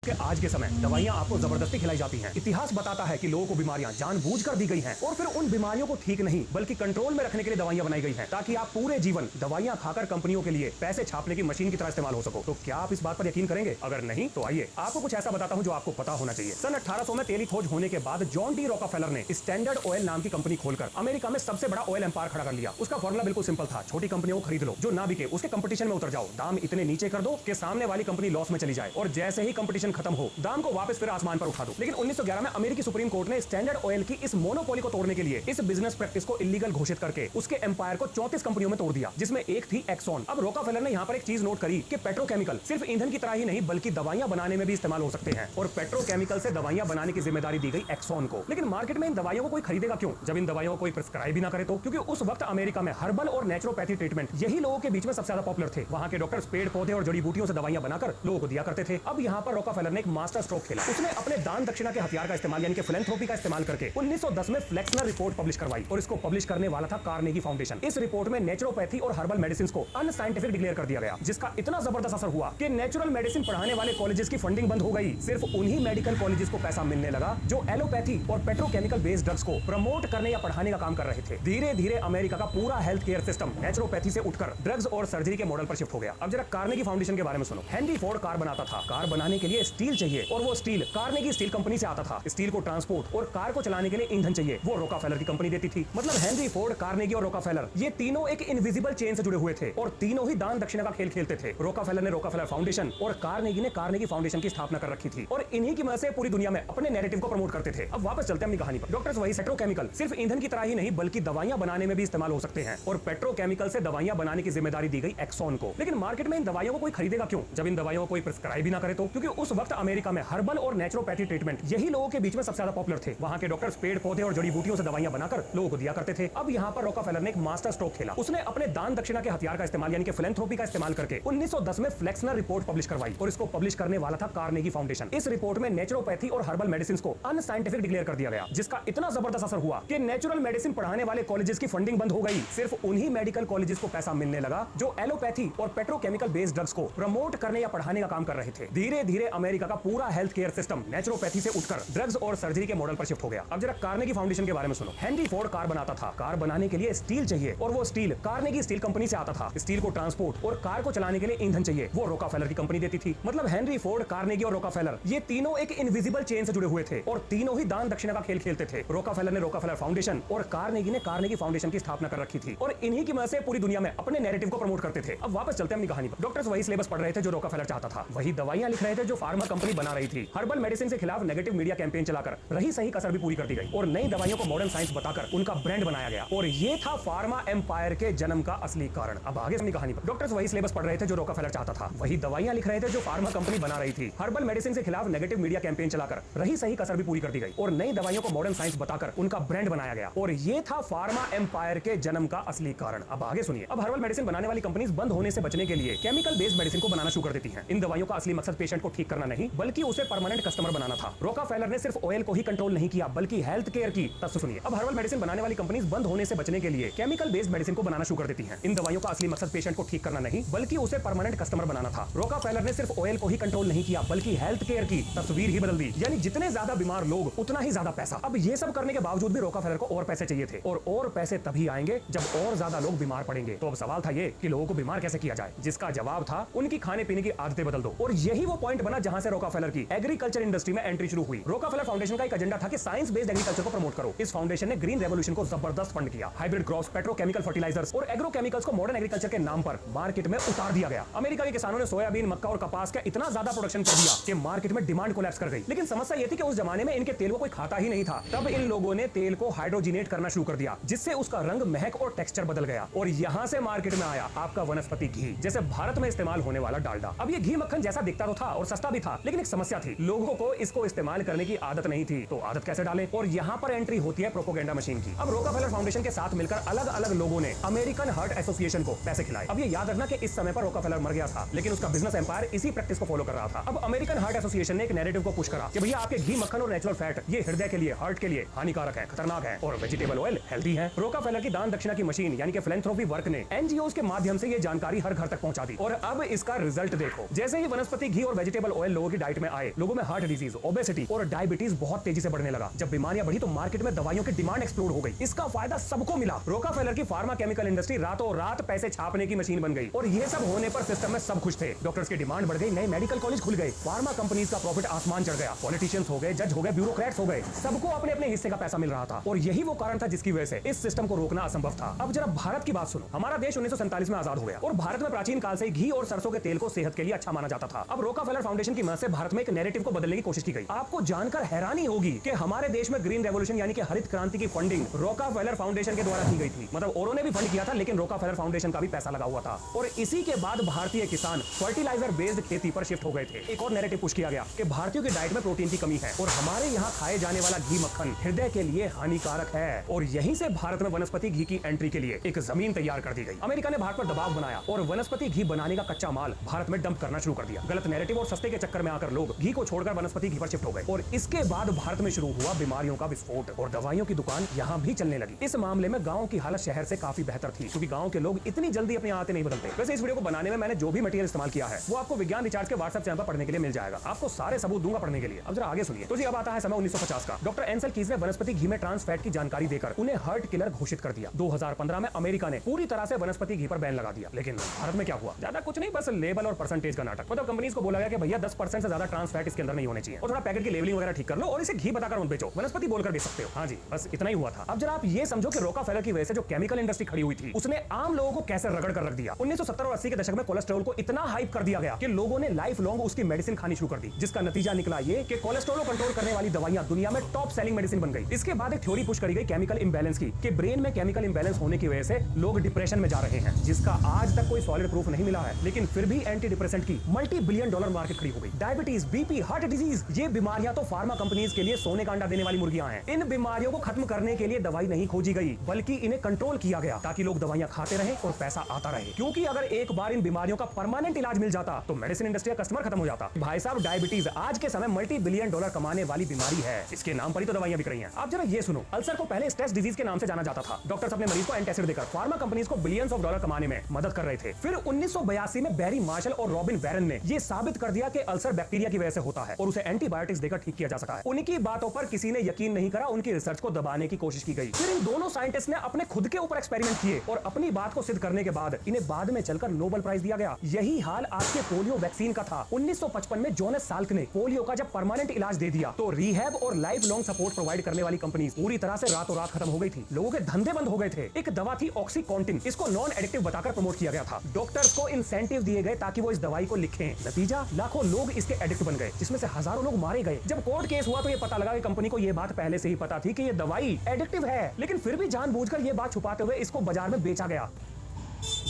कि आज के समय दवाइयां आपको जबरदस्ती खिलाई जाती हैं। इतिहास बताता है कि लोगों को बीमारियां जानबूझकर दी गई हैं और फिर उन बीमारियों को ठीक नहीं बल्कि कंट्रोल में रखने के लिए दवाइयां बनाई गई हैं ताकि आप पूरे जीवन दवाइयां खाकर कंपनियों के लिए पैसे छापने की मशीन की तरह इस्तेमाल हो सको। तो क्या आप इस बात पर यकीन करेंगे? अगर नहीं तो आइए आपको कुछ ऐसा बताता हूं जो आपको पता होना चाहिए। सन 1800 में तेली खोज होने के बाद जॉन डी रॉकफेलर ने स्टैंडर्ड ऑयल नाम की कंपनी खोलकर अमेरिका में सबसे बड़ा ऑयल एम्पायर खड़ा कर लिया। उसका फॉर्मूला बिल्कुल सिंपल था, छोटी कंपनियों को खरीद लो, जो ना बिके उसके कंपटीशन में उतर जाओ, दाम इतने नीचे कर दो कि सामने वाली कंपनी लॉस में चली जाए और जैसे ही कंपटीशन खत्म हो दाम को वापस फिर आसमान पर उठा दो। लेकिन 1911 में अमेरिकी सुप्रीम कोर्ट ने स्टैंडर्ड ऑयल की इस मोनोपोली को तोड़ने के लिए इस बिजनेस प्रैक्टिस को इलीगल घोषित करके उसके एम्पायर को 34 कंपनियों में तोड़ दिया, जिसमें एक थी एक्सॉन। अब रॉकफेलर ने यहाँ पर एक चीज नोट करी कि पेट्रोकेमिकल सिर्फ ईंधन की तरह ही नहीं बल्कि दवाइयां बनाने में भी इस्तेमाल हो सकते हैं और पेट्रोकेमिकल से दवाइयां बनाने की जिम्मेदारी दी गई एक्सॉन को। लेकिन मार्केट में इन दवाइयों को कोई खरीदेगा क्यों जब इन दवाइयों को कोई प्रिस्क्राइब भी ना करे तो? क्योंकि उस वक्त अमेरिका में हर्बल और नेचुरोपैथी ट्रीटमेंट यही लोगों के बीच में सबसे ज्यादा पॉपुलर थे। वहां के डॉक्टर्स पेड़ पौधे और जड़ी बूटियों से दवाइयां बनाकर लोगों को दिया करते थे। अब यहाँ पर रॉकफेलर ने एक मास्टर स्ट्रोक खेला। उसने अपने दान दक्षिणा के हथियार का इस्तेमाल यानी कि फिलैंथ्रोपी का इस्तेमाल करके 1910 में फ्लेक्सनर रिपोर्ट पब्लिश करवाई और इसको पब्लिश करने वाला था कार्नेगी फाउंडेशन। इस रिपोर्ट में नेचुरोपैथी और हर्बल मेडिसिन को अनसाइंटिफिक डिक्लेयर कर दिया गया, जिसका इतना जबरदस्त असर हुआ कि नेचुरल मेडिसिन पढ़ाने वाले कॉलेजेस की फंडिंग बंद हो गई। सिर्फ उन्हीं मेडिकल कॉलेजेस को पैसा मिलने लगा जो एलोपैथी और पेट्रोकेमिकल बेस्ड ड्रग्स को प्रमोट करने या पढ़ाने का काम कर रहे थे। धीरे धीरे अमेरिका का पूरा हेल्थ केयर सिस्टम नेचुरोपैथी से उठकर ड्रग्स और सर्जरी के मॉडल पर शिफ्ट हो गया। अब जरा कार्नेगी फाउंडेशन के बारे में सुनो। हेनरी फोर्ड कार बनाता था। कार बनाने के लिए स्टील चाहिए और वो स्टील कार्नेगी स्टील कंपनी से आता था। स्टील को ट्रांसपोर्ट और कार को चलाने के लिए ईंधन चाहिए, वो रॉकफेलर की कंपनी देती थी। मतलब हेनरी फोर्ड, कार्नेगी और रॉकफेलर ये तीनों एक इनविजिबल चेन से जुड़े हुए थे और तीनों ही दान दक्षिणा का खेल खेलते थे। रॉकफेलर ने रॉकफेलर फाउंडेशन और कार्नेगी ने कार्नेगी फाउंडेशन की स्थापना कर रखी थी और इन्हीं की मदद से पूरी दुनिया में अपने नैरेटिव को प्रमोट करते थे। अब वापस चलते हैं अपनी कहानी पर। डॉक्टर्स वही पेट्रोकेमिकल सिर्फ ईंधन की तरह ही नहीं बल्कि दवाइयां बनाने में भी इस्तेमाल हो सकते हैं और पेट्रोकेमिकल से दवाइयां बनाने की जिम्मेदारी दी गई एक्सॉन को। लेकिन मार्केट में इन दवाइयों को कोई खरीदेगा क्यों जब इन दवाइयों को कोई प्रिस्क्राइब भी ना करे तो? क्योंकि उस वक्त अमेरिका में हर्बल और नेचुरोपैथी ट्रीटमेंट यही लोगों के बीच में सबसे ज्यादा पॉपुलर थे। वहां के डॉक्टर्स पेड़ पौधे और जड़ी बूटियों से दवाइयां बनाकर लोगों को दिया करते थे। अब यहाँ पर रॉकफेलर ने एक मास्टर स्ट्रोक खेला। उसने अपने दान दक्षिणा के हथियार का इस्तेमाल यानी कि फिलैंथ्रोपी का इस्तेमाल करके 1910 में फ्लेक्सनर रिपोर्ट पब्लिश करवाई और इसको पब्लिश करने वाला था कार्नेगी फाउंडेशन। इस रिपोर्ट में नेचुरोपैथी और हर्बल मेडिसिन को अनसाइंटिफिक डिक्लेयर कर दिया गया, जिसका इतना जबरदस्त असर हुआ कि नेचुरल मेडिसिन पढ़ाने वाले कॉलेजेस की फंडिंग बंद हो गई। सिर्फ उन्हीं मेडिकल कॉलेजेस को पैसा मिलने लगा जो एलोपैथी और पेट्रोकेमिकल बेस्ड ड्रग्स को प्रमोट करने या पढ़ाने का काम कर रहे थे। धीरे धीरे अमेरिका का पूरा हेल्थ केयर सिस्टम नेचुरोपैथी से उठकर ड्रग्स और सर्जरी के मॉडल पर शिफ्ट हो गया। अब जरा कार्नेगी फाउंडेशन के बारे में सुनो। हेनरी फोर्ड कार बनाता था। कार बनाने के लिए स्टील चाहिए और वो स्टील कार्नेगी स्टील कंपनी से आता था। स्टील को ट्रांसपोर्ट और कार को चलाने के लिए ईंधन चाहिए, वो रॉकफेलर की कंपनी देती थी। मतलब हेनरी फोर्ड, कार्नेगी और रॉकफेलर ये तीनों एक इनविजिबल चेन से जुड़े हुए थे और तीनों ही दान दक्षिणा का खेल खेलते थे। रॉकफेलर ने रॉकफेलर फाउंडेशन और कार्नेगी ने कार्नेगी फाउंडेशन की स्थापना कर रखी थी और इन्हीं की मदद से पूरी दुनिया में अपने नैरेटिव को प्रमोट करते थे। अब वापस चलते हैं अपनी कहानी पर। डॉक्टर्स वही सिलेबस पढ़ रहे थे जो रॉकफेलर चाहता था, वही दवाइयां लिख रहे थे जो फार्मा कंपनी बना रही थी। हर्बल मेडिसिन के खिलाफ नेगेटिव मीडिया कैंपेन चलाकर रही सही कसर भी पूरी कर दी गई और नई दवाइयों को मॉडर्न साइंस बताकर उनका ब्रांड बनाया गया और ये था फार्मा एम्पायर के जन्म का असली कारण। अब आगे अपनी कहानी पर। डॉक्टर्स वही सिलेबस पढ़ रहे थे जो रॉकफेलर चाहता था, वही दवाइयां लिख रहे थे जो फार्मा कंपनी बना रही थी। हर्बल मेडिसिन के खिलाफ नेगेटिव मीडिया कैंपेन चलाकर रही सही कसर भी पूरी कर दी गई और नई दवाइयों को मॉडर्न साइंस बताकर उनका ब्रांड बनाया गया और ये था फार्मा एम्पायर के जन्म का असली कारण। अब आगे सुनिए। अब हर्बल मेडिसिन बनाने वाली कंपनीज बंद होने से बचने के लिए केमिकल बेस्ड मेडिसिन को बनाना शुरू कर देती हैं। इन दवाइयों का असली मकसद पेशेंट को ठीक करना नहीं बल्कि उसे परमानेंट कस्टमर बनाना था। रॉकफेलर ने सिर्फ ऑयल को ही कंट्रोल नहीं किया बल्कि हेल्थ केयर की। तब सुनिए। अब हर्बल मेडिसिन बनाने वाली कंपनीज बंद होने से बचने के लिए केमिकल बेस्ड मेडिसिन को बनाना शुरू कर देती हैं। इन दवाइयों का असली मकसद पेशेंट को ठीक करना नहीं बल्कि उसे परमानेंट कस्टमर बनाना था। रॉकफेलर ने सिर्फ ऑयल को ही कंट्रोल नहीं किया बल्कि हेल्थ केयर की तस्वीर ही बदल दी, यानी जितने ज्यादा बीमार लोग उतना ही ज्यादा पैसा। अब ये सब करने के बावजूद भी रॉकफेलर को और पैसे चाहिए थे और पैसे तभी आएंगे जब और ज्यादा लोग बीमार पड़ेंगे। तो अब सवाल था ये कि लोगों को बीमार कैसे किया जाए, जिसका जवाब था उनकी खाने पीने की आदतें बदल दो। और यही वो पॉइंट बना जहां से रॉकफेलर की एग्रीकल्चर इंडस्ट्री में एंट्री शुरू हुई। रॉकफेलर फाउंडेशन का एक एजेंडा था कि साइंस बेस्ड एग्रीकल्चर को प्रमोट करो। इस फाउंडेशन ने ग्रीन रेवोल्यूशन को जबरदस्त फंड किया। हाइब्रिड क्रॉप्स, पेट्रोकेमिकल फर्टिलाइजर्स और एग्रोकेमिकल्स को मॉडर्न एग्रीकल्चर के नाम पर मार्केट में उतार दिया गया। अमेरिका के किसानों ने सोयाबीन, मक्का और कपास का इतना ज्यादा प्रोडक्शन कर दिया कि मार्केट में डिमांड कोलैप्स कर गई। लेकिन समस्या यह थी कि उस जमाने में इनके तेल को कोई खाता ही नहीं था। तब इन लोगों ने तेल को हाइड्रोजिनेट करना शुरू कर दिया, जिससे उसका रंग, महक और टेक्सचर बदल गया और यहां से मार्केट में आया आपका वनस्पति घी, जैसे भारत में इस्तेमाल होने वाला डालडा। अब ये घी मक्खन जैसा दिखता तो था और सस्ता भी था, लेकिन एक समस्या थी, लोगों को इसको इस्तेमाल करने की आदत नहीं थी। तो आदत कैसे डालें? और यहाँ पर एंट्री होती है प्रोपोगेंडा मशीन की। अब रॉकफेलर फाउंडेशन के साथ मिलकर अलग अलग लोगों ने अमेरिकन हार्ट एसोसिएशन को पैसे खिलाए। अब ये याद रखना कि इस समय पर रॉकफेलर मर गया था, लेकिन उसका बिजनेस एम्पायर इसी प्रैक्टिस को फॉलो कर रहा था। अब अमेरिकन हार्ट एसोसिएशन ने एक नैरेटिव को पुश करा कि भैया आपके घी, मक्खन और नेचुरल फैट ये हृदय के लिए, हार्ट के लिए हानिकारक है, खतरनाक है और वेजिटेबल ऑयल हेल्दी है। रॉकफेलर की दान दक्षिणा की मशीन यानी कि फिलैंथ्रोपी वर्क ने एनजीओ के माध्यम से ये जानकारी हर घर तक पहुंचा दी और अब इसका रिजल्ट देखो। जैसे ही वनस्पति घी और वेजिटेबल ऑयल ऑयल लोगों की डाइट में आए, लोगों में हार्ट डिजीज, ओबेसिटी और डायबिटीज बहुत तेजी से बढ़ने लगा। जब बीमारियां बढ़ी तो मार्केट में दवाइयों की डिमांड एक्सप्लोड हो गई। इसका फायदा सबको मिला। रोकाफेलर की फार्मा केमिकल इंडस्ट्री रातों रात पैसे छापने की मशीन बन गई और ये सब होने पर सिस्टम में सब खुश थे। डॉक्टर्स की डिमांड बढ़ गई, नए मेडिकल कॉलेज खुल गए, फार्मा कंपनीज का प्रॉफिट आसमान चढ़ गया, पॉलिटिशियंस हो गए, जज हो गए, ब्यूरोक्रेट्स हो गए, सबको अपने अपने हिस्से का पैसा मिल रहा था। और यही वो कारण था जिसकी वजह से इस सिस्टम को रोकना असंभव था। अब जरा भारत की बात सुनो। हमारा देश 1947 में आजाद हो गया और भारत में प्राचीन काल से घी और सरसों के तेल को सेहत के लिए अच्छा माना जाता था। अब रोकाफेलर फाउंडेशन की मदद से भारत में एक नैरेटिव को बदलने की कोशिश की गई। आपको जानकर हैरानी होगी कि हमारे देश में ग्रीन रेवोल्यूशन यानी कि हरित क्रांति की फंडिंग रोकाफेलर फाउंडेशन के द्वारा की गई थी। मतलब औरों ने भी फंड किया था लेकिन रोकाफेलर फाउंडेशन का भी पैसा लगा हुआ था। और इसी के बाद भारतीय किसान फर्टिलाइजर बेस्ड खेती पर शिफ्ट हो गए थे। एक और नैरेटिव पुश किया गया कि भारतीयों की डाइट में प्रोटीन की कमी है और हमारे यहाँ खाए जाने वाला घी मक्खन हृदय के लिए हानिकारक है। और यहीं से भारत में वनस्पति घी की एंट्री के लिए एक जमीन तैयार कर दी गई। अमेरिका ने भारत पर दबाव बनाया और वनस्पति घी बनाने का कच्चा माल भारत में डंप करना शुरू कर दिया। गलत नैरेटिव और सस्ते के चक्कर में आकर लोग घी को छोड़कर वनस्पति घी पर शिफ्ट हो गए और इसके बाद भारत में शुरू हुआ बीमारियों का विस्फोट और दवाइयों की दुकान यहाँ भी चलने लगी। इस मामले में गाँव की हालत शहर से काफी बेहतर थी क्योंकि गाँव के लोग इतनी जल्दी अपनी आदतें नहीं बदलते। वैसे इस वीडियो को बनाने में मैंने जो भी मटेरियल इस्तेमाल किया है वो आपको विज्ञान रिचार्ज के व्हाट्सएप चैनल पर पढ़ने के लिए मिल जाएगा। आपको सारे सबूत दूंगा पढ़ने के लिए। अब जरा आगे सुनिए। तो जी अब आता है समय 1950 का। डॉक्टर एंसल कीज ने वनस्पति घी में ट्रांस फैट की जानकारी देकर उन्हें हार्ट किलर घोषित कर दिया। 2015 में अमेरिका ने पूरी तरह से वनस्पति घी पर बैन लगा दिया। लेकिन भारत में क्या हुआ? ज्यादा कुछ नहीं, बस लेबल और परसेंटेज का नाटक। मतलब कंपनीज को बोला गया कि भैया 10% से ज्यादा ट्रांस फैट इसके अंदर नहीं होने चाहिए और थोड़ा पैकेट की लेबलिंग वगैरह ठीक कर लो और इसे घी बताकर मत बेचो, वनस्पति बोलकर बेच सकते हो। हाँ जी, बस इतना ही हुआ था। अब जरा आप ये समझो कि रोकाफेलर की वजह से जो केमिकल इंडस्ट्री खड़ी हुई थी उसने आम लोगों को कैसे रगड़ कर रख दिया। 1970 और 80 के दशक में कोलेस्ट्रॉल को इतना हाइप कर दिया गया कि लोगों ने लाइफ लॉन्ग उसकी मेडिसिन खानी शुरू कर दी, जिसका नतीजा निकला ये कि कोलेस्ट्रॉल को कंट्रोल करने वाली दवाइयां दुनिया में टॉप सेलिंग मेडिसिन बन गई। इसके बाद एक थ्योरी पुश करी गई केमिकल इंबैलेंस की कि ब्रेन में केमिकल इंबैलेंस होने की वजह से लोग डिप्रेशन में जा रहे हैं, जिसका आज तक कोई सॉलिड प्रूफ नहीं मिला है। लेकिन फिर भी एंटी डिप्रेसेंट की मल्टी बिलियन डॉलर मार्केट खड़ी हो गई। डायबिटीज, बीपी, हार्ट डिजीज, ये बीमारियां तो फार्मा कंपनीज के लिए सोने का अंडा देने वाली मुर्गियां हैं। इन बीमारियों को खत्म करने के लिए दवाई नहीं खोजी गई बल्कि इन्हें कंट्रोल किया गया ताकि लोग दवाइयां खाते रहे और पैसा आता रहे। क्योंकि अगर एक बार इन बीमारियों का परमानेंट इलाज मिल जाता तो मेडिसिन इंडस्ट्री का कस्टमर खत्म हो जाता। भाई साहब, डायबिटीज आज के समय मल्टी बिलियन डॉलर कमाने वाली बीमारी है। इसके नाम पर ही तो दवाइयां बिक रही हैं। आप जरा ये सुनो, अल्सर को पहले स्ट्रेस डिजीज के नाम से जाना जाता था। डॉक्टर्स अपने मरीज को एंटासिड देकर फार्मा कंपनीज को बिलियंस ऑफ डॉलर कमाने में मदद कर रहे थे। फिर 1982 में बैरी मार्शल और रॉबिन वैरन ने यह साबित कर दिया कि अल्सर बैक्टीरिया की वजह से होता है और उसे एंटीबायोटिक्स देकर ठीक किया जा सकता है। उनकी बातों पर किसी ने यकीन नहीं करा, उनकी रिसर्च को दबाने की कोशिश की गई। फिर इन दोनों साइंटिस्ट ने अपने खुद के ऊपर एक्सपेरिमेंट किए और अपनी बात को सिद्ध करने के बाद इन्हें बाद में चलकर नोबेल प्राइज दिया गया। यही हाल आज के पोलियो वैक्सीन का था। 1955 में जोनास साल्क ने पोलियो का जब परमानेंट इलाज दे दिया तो रिहैब और लाइफ लॉन्ग सपोर्ट प्रोवाइड करने वाली कंपनी पूरी तरह से रातों रात खत्म हो गई थी। लोगों के धंधे बंद हो गए थे। एक दवा थी ऑक्सीकॉन्टिन, इसको नॉन एडिक्टिव बताकर प्रमोट किया गया था। डॉक्टर्स को इंसेंटिव दिए गए ताकि वो इस दवाई को लिखें। नतीजा, लाखों लोग इसके एडिक्ट बन गए, जिसमें से हजारों लोग मारे गए। जब कोर्ट केस हुआ तो ये पता लगा कि कंपनी को ये बात पहले से ही पता थी कि ये दवाई एडिक्टिव है, लेकिन फिर भी जानबूझकर ये बात छुपाते हुए इसको बाजार में बेचा गया।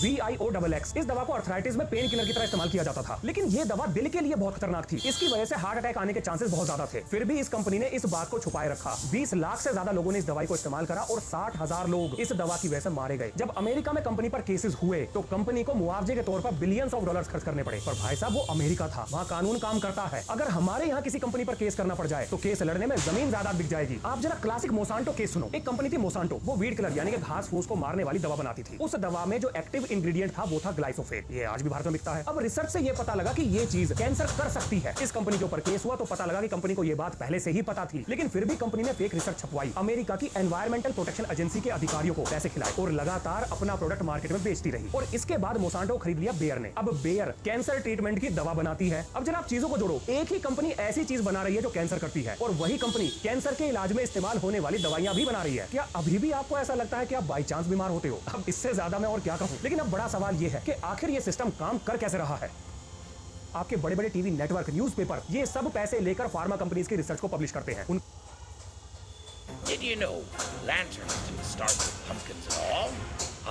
VIOXX इस दवा को अर्थराइटिस में पेन किलर की तरह इस्तेमाल किया जाता था, लेकिन ये दवा दिल के लिए बहुत खतरनाक थी। इसकी वजह से हार्ट अटैक आने के चांसेस बहुत ज्यादा थे। फिर भी इस कंपनी ने इस बात को छुपाए रखा। 20 लाख से ज्यादा लोगों ने इस दवाई को इस्तेमाल करा और 60,000 लोग इस दवा की वजह से मारे गए। जब अमेरिका में कंपनी पर केसेस हुए तो कंपनी को मुआवजे के तौर पर बिलियंस ऑफ डॉलर्स खर्च करने पड़े। पर भाई साहब, वो अमेरिका था, वहाँ कानून काम करता है। अगर हमारे यहाँ किसी कंपनी पर केस करना पड़ जाए तो केस लड़ने में जमीन जायदाद बिक जाएगी। आप जरा क्लासिक मोसांटो केस सुनो। एक कंपनी थी मोसांटो, वो वीड किलर यानी कि घास फूस को मारने वाली दवा बनाती थी। उस दवा में जो एक्टिव इंग्रेडिएंट था वो था ग्लाइफोसेट। ये आज भी भारत में बिकता है। अब रिसर्च से ये पता लगा कि ये चीज कैंसर कर सकती है। इस कंपनी के ऊपर केस हुआ तो पता लगा कि कंपनी को ये बात पहले से ही पता थी, लेकिन फिर भी कंपनी ने फेक रिसर्च छपवाई। अमेरिका की एनवायरमेंटल प्रोटेक्शन एजेंसी के अधिकारियों को पैसे खिलाए और लगातार अपना प्रोडक्ट मार्केट में बेचती रही। और इसके बाद मोसांटो खरीद लिया बेयर ने। अब बेयर कैंसर ट्रीटमेंट की दवा बनाती है। अब जरा आप चीजों को जोड़ो, एक ही कंपनी ऐसी चीज बना रही है जो कैंसर करती है और वही कंपनी कैंसर के इलाज में इस्तेमाल होने वाली दवाइयां भी बना रही है। क्या अभी भी आपको ऐसा लगता है कि आप बाई चांस बीमार होते हो? अब इससे ज्यादा मैं और क्या कहूं। लेकिन अब बड़ा सवाल ये है कि आखिर ये सिस्टम काम कर कैसे रहा है। आपके बड़े बड़े टीवी नेटवर्क, न्यूज़पेपर, ये सब पैसे लेकर फार्मा कंपनीज की रिसर्च को पब्लिश करते हैं। Did you know lanterns didn't start with pumpkins at all?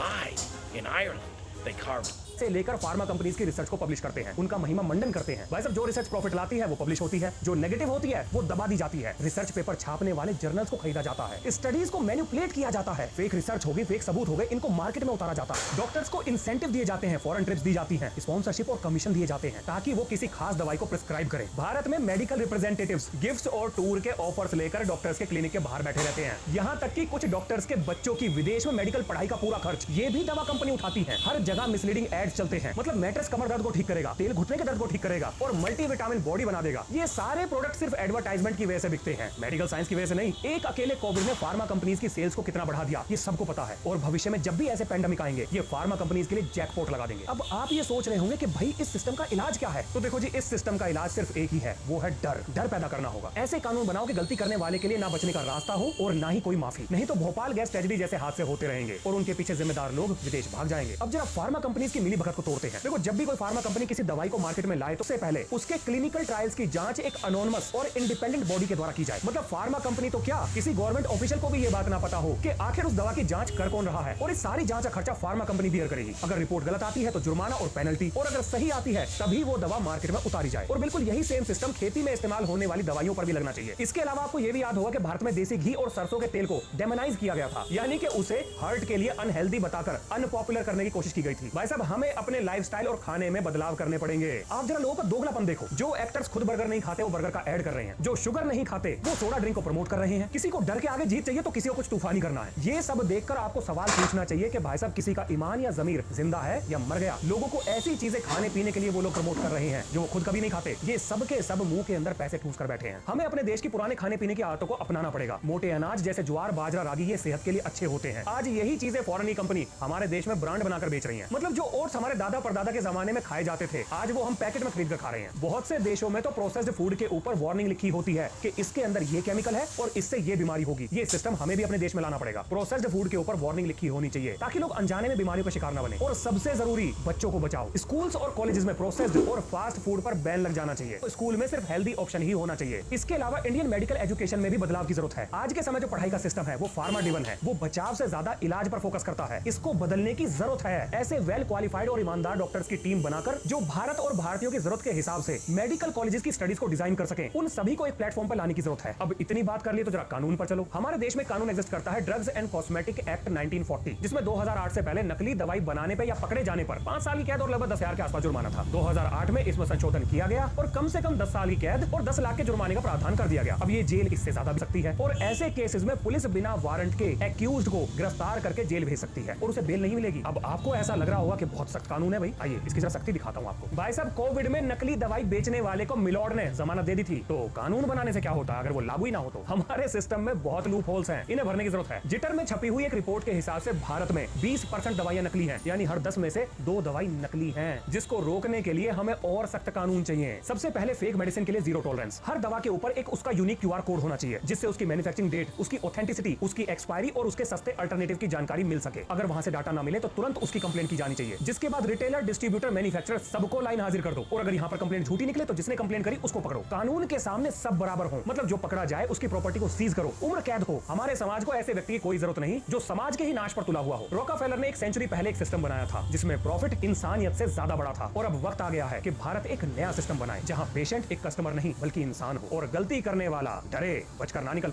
Aye, in Ireland, they carved से लेकर फार्मा कंपनीज की रिसर्च को पब्लिश करते हैं, उनका महिमा मंडन करते हैं। भाई साहब, जो रिसर्च प्रॉफिट लाती है वो पब्लिश होती है, जो नेगेटिव होती है वो दबा दी जाती है। रिसर्च पेपर छापने वाले जर्नल्स को खरीदा जाता है, स्टडीज को मैनिपुलेट किया जाता है, फेक रिसर्च होगी, फेक सबूत हो गए, इनको मार्केट में उतारा जाता है। डॉक्टर्स को इंसेंटिव दिए जाते हैं, फॉरेन ट्रिप्स दी जाती हैं, स्पॉन्सरशिप और कमीशन दिए जाते हैं ताकि वो किसी खास दवाई को प्रिस्क्राइब करें। भारत में मेडिकल रिप्रेजेंटेटिव्स गिफ्ट्स और टूर के ऑफर्स लेकर डॉक्टर्स के क्लिनिक के बाहर बैठे रहते हैं। यहाँ तक कि कुछ डॉक्टर्स के बच्चों की विदेश में मेडिकल पढ़ाई का पूरा खर्च ये भी दवा कंपनी उठाती है। हर जगह मिसलीडिंग एड एड्स चलते हैं, मतलब मैट्रेस कमर दर्द को ठीक करेगा, तेल घुटने के दर्द को ठीक करेगा और मल्टीविटामिन बॉडी बना देगा। ये सारे प्रोडक्ट सिर्फ एडवर्टाइजमेंट की वजह से बिकते हैं, मेडिकल साइंस की वजह से नहीं। एक अकेले कोविड ने फार्मा कंपनीज की सेल्स को कितना बढ़ा दिया ये सबको पता है, और भविष्य में जब भी ऐसे पैंडेमिक आएंगे ये फार्मा कंपनीज के लिए जैकपॉट लगा देंगे। अब आप ये सोच रहे होंगे कि भाई इस सिस्टम का इलाज क्या है, तो देखो जी, इस सिस्टम का इलाज सिर्फ एक ही है, वो है डर। डर पैदा करना होगा। ऐसे कानून बनाओ कि गलती करने वाले के लिए ना बचने का रास्ता हो और ना ही कोई माफी, नहीं तो भोपाल गैस ट्रेजेडी जैसे हादसे होते रहेंगे और उनके पीछे जिम्मेदार लोग विदेश भाग जाएंगे। अब जरा फार्मा कंपनीज की मिलीभगत को तोड़ते हैं। देखो, जब भी कोई फार्मा कंपनी किसी दवाई को मार्केट में लाए तो उससे पहले उसके क्लिनिकल ट्रायल्स की जांच एक अनोनिमस और इंडिपेंडेंट बॉडी के द्वारा की जाए। मतलब फार्मा कंपनी तो क्या, किसी गवर्नमेंट ऑफिशियल को भी ये बात ना पता हो कि आखिर उस दवा की जांच कर कौन रहा है, और इस सारी जांच का खर्चा फार्मा कंपनी बियर करेगी। अगर रिपोर्ट गलत आती है तो जुर्माना और पेनल्टी, और अगर सही आती है तभी वो दवा मार्केट में उतारी जाए। और बिल्कुल यही सेम सिस्टम खेती में इस्तेमाल होने वाली दवाइयों पर भी लगना चाहिए। इसके अलावा आपको ये भी याद होगा कि भारत में देसी घी और सरसों के तेल को डेमोनाइज किया गया था, यानी कि उसे हार्ट के लिए अनहेल्दी बताकर अनपॉपुलर करने की कोशिश की गई थी। भाई साहब, हमें अपने लाइफस्टाइल और खाने में बदलाव करने पड़ेंगे। आप जरा लोगों का दोगलापन देखो। जो एक्टर्स खुद बर्गर नहीं खाते वो बर्गर का ऐड कर रहे हैं, जो शुगर नहीं खाते वो सोडा ड्रिंक को प्रमोट कर रहे हैं। किसी को डर के आगे जीत चाहिए तो किसी को कुछ तूफानी करना है। ये सब देखकर आपको सवाल पूछना चाहिए कि भाई साहब, किसी का ईमान या जमीर जिंदा है या मर गया। लोगों को ऐसी चीजें खाने पीने के लिए वो लोग प्रमोट कर रहे हैं जो वो खुद कभी नहीं खाते। ये सब के सब मुंह के अंदर पैसे ठूस कर बैठे हैं। हमें अपने देश की पुराने खाने पीने की आदतों को अपनाना पड़ेगा। मोटे अनाज जैसे ज्वार, बाजरा, रागी ये सेहत के लिए अच्छे होते हैं। आज यही चीजें फॉरेन कंपनी हमारे देश में ब्रांड बनाकर बेच रही हैं। मतलब जो ओट्स हमारे दादा परदादा के जमाने में खाए जाते थे, आज वो हम पैकेट में खरीद कर खा रहे हैं। बहुत से देशों में तो प्रोसेस्ड फूड के ऊपर वार्निंग लिखी होती है कि इसके अंदर ये केमिकल है और इससे ये बीमारी होगी। ये सिस्टम हमें भी अपने देश में लाना पड़ेगा। प्रोसेस्ड फूड के ऊपर वार्निंग लिखी होनी चाहिए ताकि लोग अनजाने में बीमारियों का शिकार न बने। और सबसे जरूरी, बच्चों को बचाओ। स्कूल्स और कॉलेजेस में प्रोसेस्ड और फास्ट फूड पर बैन लग जाना चाहिए। तो स्कूल में सिर्फ हेल्दी ऑप्शन ही होना चाहिए। इसके अलावा इंडियन मेडिकल एजुकेशन में भी बदलाव की जरूरत है। आज के समय जो पढ़ाई का सिस्टम है वो फार्मा ड्रिवन है, वो बचाव से ज्यादा इलाज पर फोकस करता है। इसको बदलने की जरूरत है। ऐसे वेल क्वालिफाइड और ईमानदार डॉक्टर्स की टीम बनाकर जो भारत और भारतीयों की जरूरत के हिसाब से मेडिकल कॉलेजेस की स्टडीज को डिजाइन कर सके, उन सभी को एक प्लेटफॉर्म पर लाने की जरूरत है। अब इतनी बात कर ली तो जरा कानून पर चलो। हमारे देश में कानून एग्जिस्ट करता है, ड्रग्स एंड कॉस्मेटिक एक्ट 1940, जिसमें 2008 से पहले नकली दवाई बनाने पे या पकड़े जाने पर 5 साल की कैद और लगभग 10,000 के आसपास जुर्माना था। 2008 में इसमें संशोधन किया गया और कम से कम 10 साल की कैद और 10 लाख के जुर्माने का प्रावधान कर दिया गया। अब ये जेल इससे ज्यादा भी सकती है, और ऐसे केसेस में पुलिस बिना वारंट के एक्यूज्ड को गिरफ्तार करके जेल भेज सकती है और उसे बेल नहीं मिलेगी। अब आपको ऐसा लग रहा होगा कि बहुत सख्त कानून है भाई, आइए इसकी जरा सख्ती दिखाता हूं आपको। भाई साहब, कोविड में नकली दवाई बेचने वाले को मिलॉर्ड ने जमानत दे दी थी, तो कानून बनाने से क्या होता अगर वो लागू ही ना हो तो। हमारे सिस्टम में बहुत लूप होल्स हैं, इन्हें भरने की जरूरत है। जिटर में छपी हुई एक रिपोर्ट के हिसाब से भारत में 20% दवाइयां नकली हैं, यानी हर 10 में से 2 दवाई नकली हैं, जिसको रोकने के लिए हमें और सख्त कानून चाहिए। सबसे पहले फेक मेडिसिन के लिए जीरो टॉलरेंस। हर दवा के ऊपर एक उसका यूनिक क्यूआर कोड होना चाहिए, जिससे उसकी मैन्युफैक्चरिंग डेट, उसकी ऑथेंटिसिटी, उसकी एक्सपायरी और उसके सस्ते अल्टरनेटिव की जानकारी मिल सके। अगर वहां से डाटा ना मिले तो तुरंत उसकी कंप्लेंट की जानी चाहिए। जिसके बाद रिटेलर, डिस्ट्रीब्यूटर, मैन्युफैक्चरर सबको लाइन हाजिर कर दो, और अगर यहाँ पर कंप्लेंट झूठी निकले तो जिसने कंप्लेंट करी उसको पकड़ो। कानून के सामने सब बराबर हो, मतलब जो पकड़ा जाए उसकी प्रॉपर्टी को सीज करो, उम्र कैद हो। हमारे समाज को ऐसे व्यक्ति की कोई जरूरत नहीं जो समाज के ही नाश पर तुला हुआ हो। रॉकफेलर ने एक सेंचुरी पहले एक सिस्टम बनाया था जिसमें प्रॉफिट इंसानियत से ज्यादा बड़ा था, और अब वक्त आ गया है कि भारत एक नया सिस्टम बनाए जहां पेशेंट एक कस्टमर नहीं बल्कि इंसान हो, और गलती करने वाला डरे बचकर ना निकल